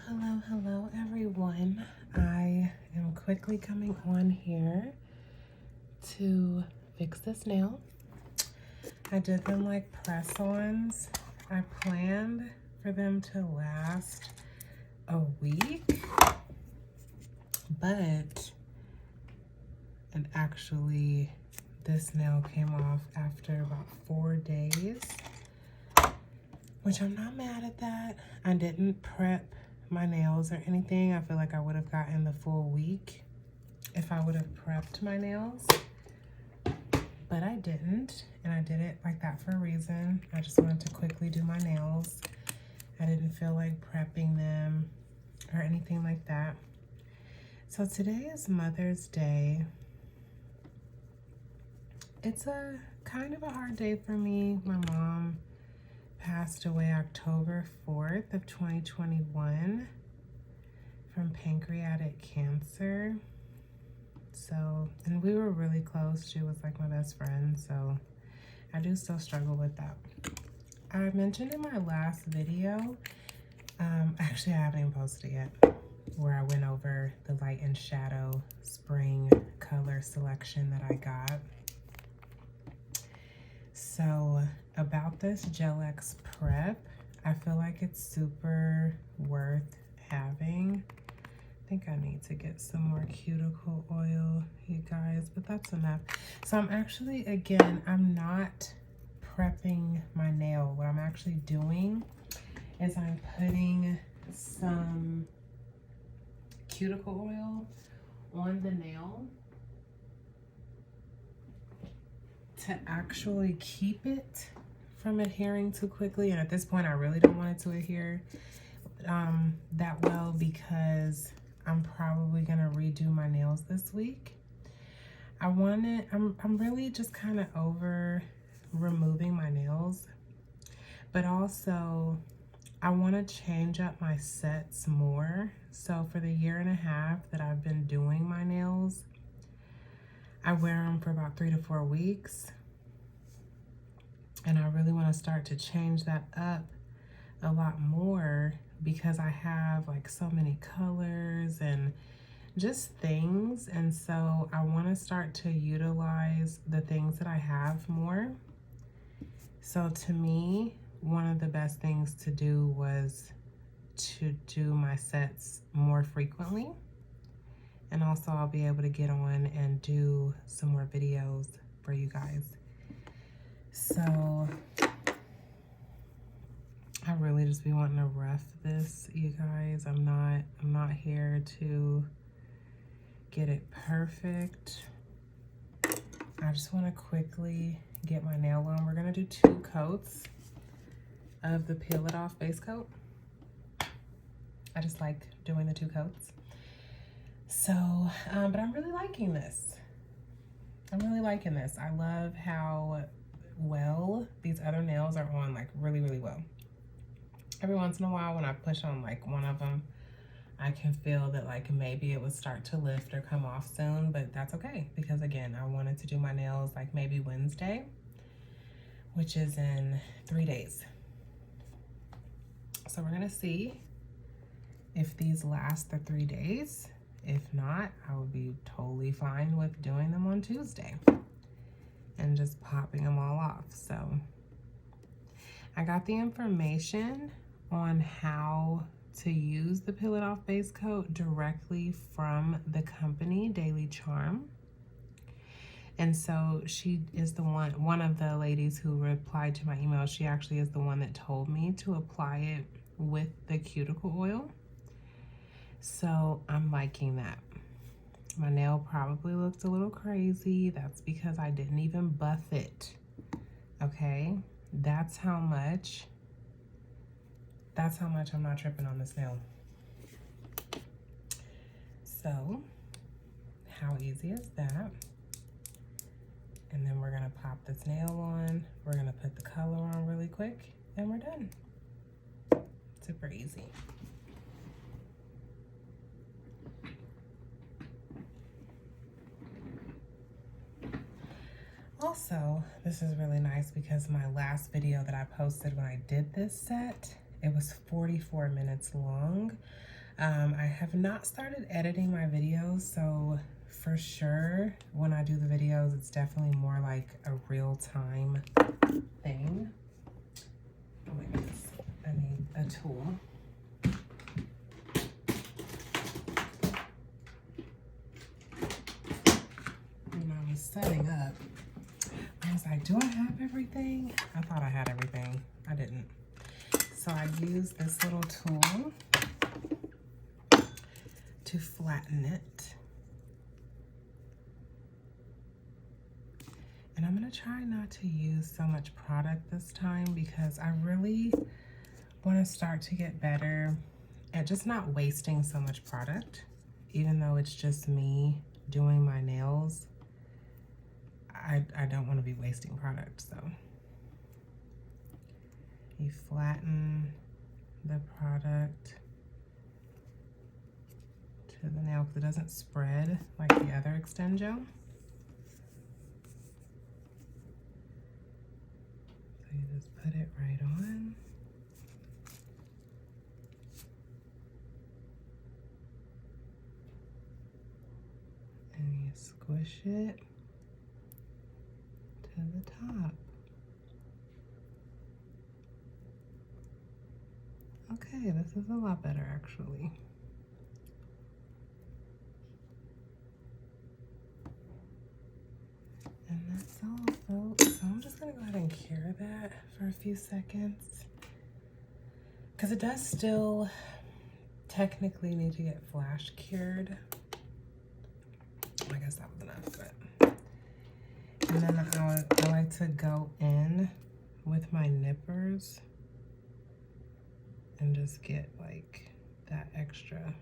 Hello everyone. I am quickly coming on here to fix this nail. I did them like press-ons. I planned for them to last a week, but actually this nail came off after about 4 days, which I'm not mad at that. I didn't prep my nails or anything. I feel like I would have gotten the full week if I would have prepped my nails, but I didn't, and I did it like that for a reason. I just wanted to quickly do my nails. I didn't feel like prepping them or anything like that. So today is Mother's Day. It's a kind of a hard day for me. My mom passed away October 4th of 2021 from pancreatic cancer. So, and we were really close. She was like my best friend, so I do still struggle with that. I mentioned in my last video, actually I haven't even posted it yet, where I went over the light and shadow spring color selection that I got. So about this Gel X prep, I feel like it's super worth having. I think I need to get some more cuticle oil, you guys, but that's enough. So I'm actually, again, I'm not prepping my nail. What I'm actually doing is I'm putting some cuticle oil on the nail to actually keep it from adhering too quickly. And at this point, I really don't want it to adhere that well, because I'm probably gonna redo my nails this week. I'm really just kind of over removing my nails, but also I want to change up my sets more. So for the 1.5 years that I've been doing my nails, I wear them for about 3 to 4 weeks. And I really want to start to change that up a lot more, because I have like so many colors and just things. And so I want to start to utilize the things that I have more. So to me, one of the best things to do was to do my sets more frequently. And also I'll be able to get on and do some more videos for you guys. So I really just be wanting to rough this, you guys. I'm not here to get it perfect. I just want to quickly get my nail on. We're gonna do 2 coats of the Peel It Off base coat. I just like doing the 2 coats. So, but I'm really liking this. I'm really liking this. I love how well these other nails are on, like really, really well. Every once in a while when I push on like one of them, I can feel that like maybe it would start to lift or come off soon, but that's okay, because again, I wanted to do my nails like maybe Wednesday, which is in 3 days. So we're gonna see if these last the 3 days. If not, I would be totally fine with doing them on Tuesday and just popping them all off. So I got the information on how to use the Peel It Off base coat directly from the company Daily Charm. And so she is the one of the ladies who replied to my email. She actually is the one that told me to apply it with the cuticle oil. So I'm liking that. My nail probably looks a little crazy. That's because I didn't even buff it. Okay, that's how much I'm not tripping on this nail. So how easy is that? And then we're gonna pop this nail on. We're gonna put the color on really quick and we're done. Super easy. Also, this is really nice because my last video that I posted when I did this set, it was 44 minutes long. I have not started editing my videos, so for sure when I do the videos, it's definitely more like a real-time thing. Oh my goodness, I need a tool. When I was setting up, I was like, do I have everything? I thought I had everything. I didn't. So I used this little tool to flatten it. And I'm gonna try not to use so much product this time because I really wanna start to get better at just not wasting so much product. Even though it's just me doing my nails, I don't wanna be wasting product, so. You flatten the product to the nail because it doesn't spread like the other Extend Gel. So you just put it right on. And you squish it to the top. Okay, this is a lot better actually. And that's all, folks. So I'm just gonna go ahead and cure that for a few seconds. Because it does still technically need to get flash cured. I guess that was enough, but. And then I like to go in with my nippers and just get like that extra.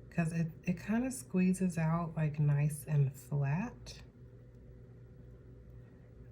Because it kind of squeezes out like nice and flat,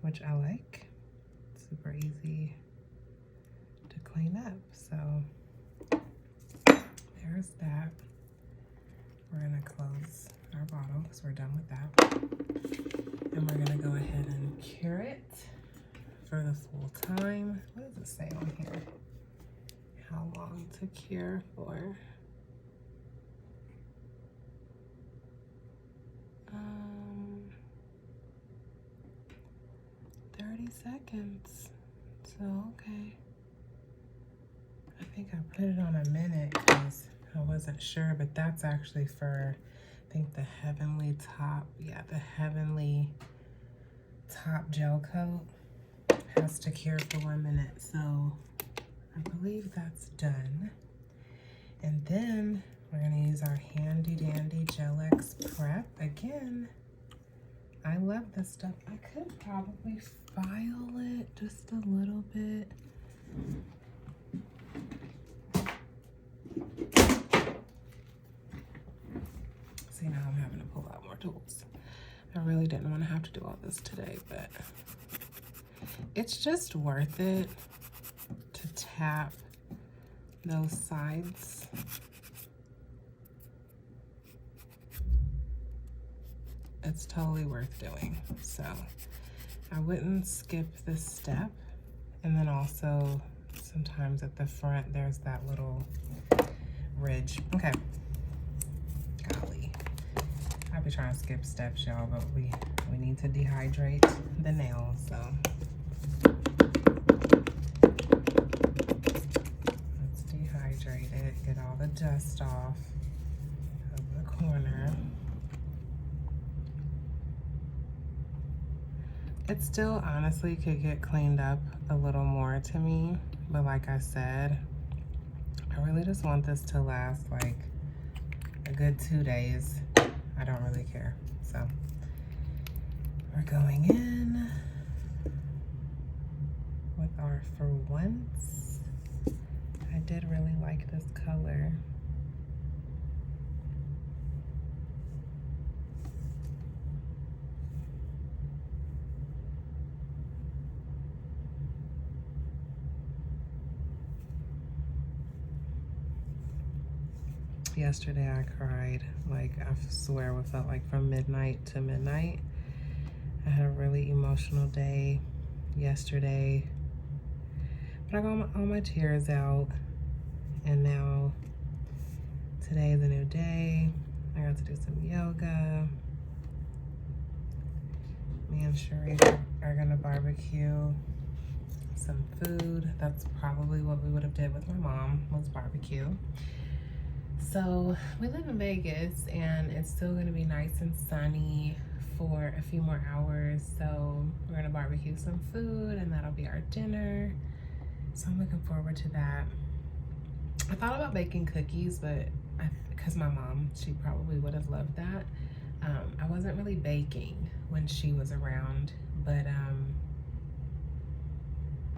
which I like. Super easy to clean up. So there's that. We're gonna close our bottle because we're done with that. And we're gonna go ahead and cure it for the full time. What does it say on here? How long to cure for? 30 seconds. So, okay. I think I put it on a minute because I wasn't sure, but that's actually for, I think the Heavenly Top, yeah, the Heavenly Top Gel Coat has to cure for 1 minute. So I believe that's done. And then we're gonna use our handy dandy Gel-X Prep. Again, I love this stuff. I could probably file it just a little bit. See, now I'm having to pull out more tools. I really didn't want to have to do all this today, but it's just worth it to tap those sides. It's totally worth doing. So I wouldn't skip this step. And then also sometimes at the front, there's that little ridge. Okay. Golly. I'll be trying to skip steps, y'all, but we need to dehydrate the nail, so. Let's dehydrate it, get all the dust off of the corner. It still honestly could get cleaned up a little more to me, but like I said, I really just want this to last like a good 2 days. I don't really care. So we're going in with our For Once. I did really like this color. Yesterday I cried, like I swear it felt like from midnight to midnight. I had a really emotional day yesterday, but I got all my tears out, and now do some yoga. Me and Sheree are gonna barbecue some food. That's probably what we would have did with my mom, was barbecue. So we live in Vegas and it's still gonna be nice and sunny for a few more hours. So we're gonna barbecue some food and that'll be our dinner. So I'm looking forward to that. I thought about baking cookies, but because my mom, she probably would have loved that. I wasn't really baking when she was around, but I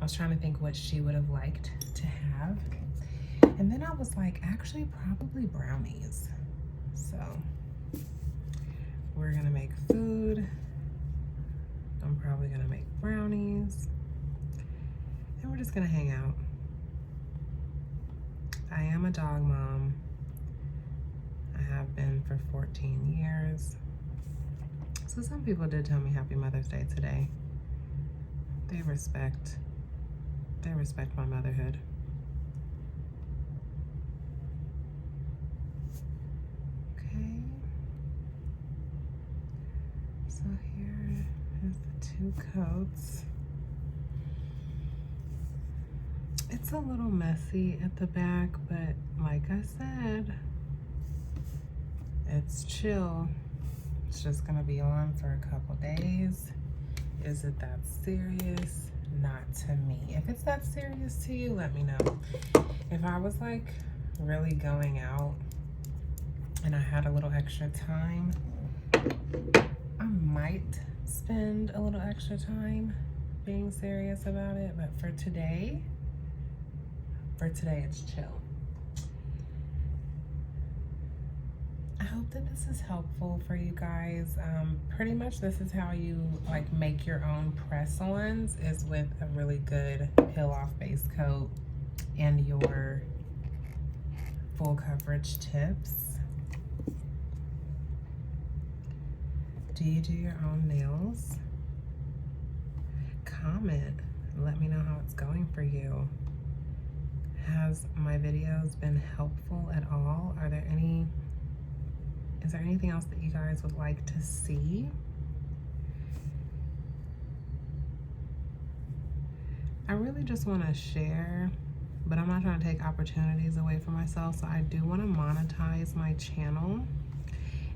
was trying to think what she would have liked to have. And then I was like, actually probably brownies. So we're gonna make food. I'm probably gonna make brownies. And we're just gonna hang out. I am a dog mom. I have been for 14 years. So some people did tell me Happy Mother's Day today. They respect my motherhood. Okay. So here is the 2 coats. It's a little messy at the back, but like I said, it's chill. It's just gonna be on for a couple days. Is it that serious? Not to me. If it's that serious to you, let me know. If I was like really going out and I had a little extra time, I might spend a little extra time being serious about it. But for today it's chill. I hope that this is helpful for you guys. Pretty much this is how you like make your own press-ons, is with a really good peel-off base coat and your full coverage tips. Do you do your own nails? Comment, let me know how it's going for you. Has my videos been helpful at all? Is there anything else that you guys would like to see? I really just want to share, but I'm not trying to take opportunities away from myself. So I do want to monetize my channel,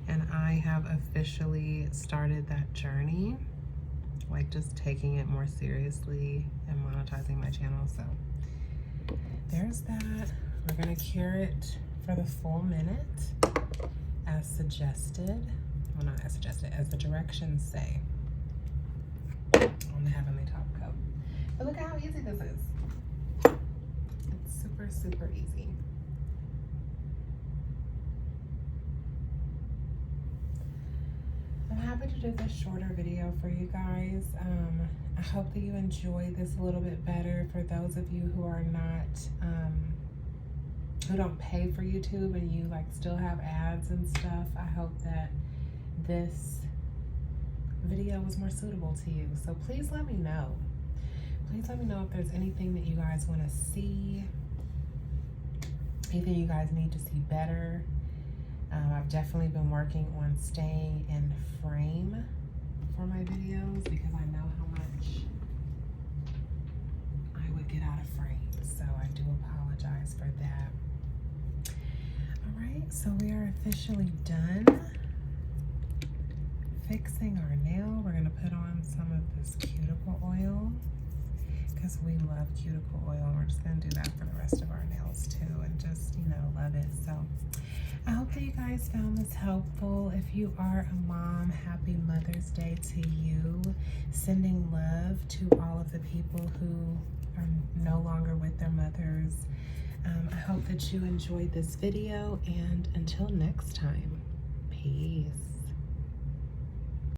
and I have officially started that journey, like just taking it more seriously and monetizing my channel. So there's that. We're gonna cure it for the full minute as suggested. Well, not as suggested, as the directions say on the Heavenly Top Coat. But look at how easy this is. It's super, super easy. I'm happy to do this shorter video for you guys. I hope that you enjoy this a little bit better. For those of you who are not, who don't pay for YouTube and you like still have ads and stuff, I hope that this video was more suitable to you. So please let me know. Please let me know if there's anything that you guys want to see, anything you guys need to see better. I've definitely been working on staying in frame for my videos because I know how much I would get out of frame. So I do apologize for that. All right, so we are officially done fixing our nail. We're gonna put on some of this cuticle oil because we love cuticle oil, and we're just gonna do that for the rest of our nails too, and just, you know, love it. So I hope that you guys found this helpful. If you are a mom, happy Mother's Day to you. Sending love to all of the people who are no longer with their mothers. I hope that you enjoyed this video, and until next time, peace.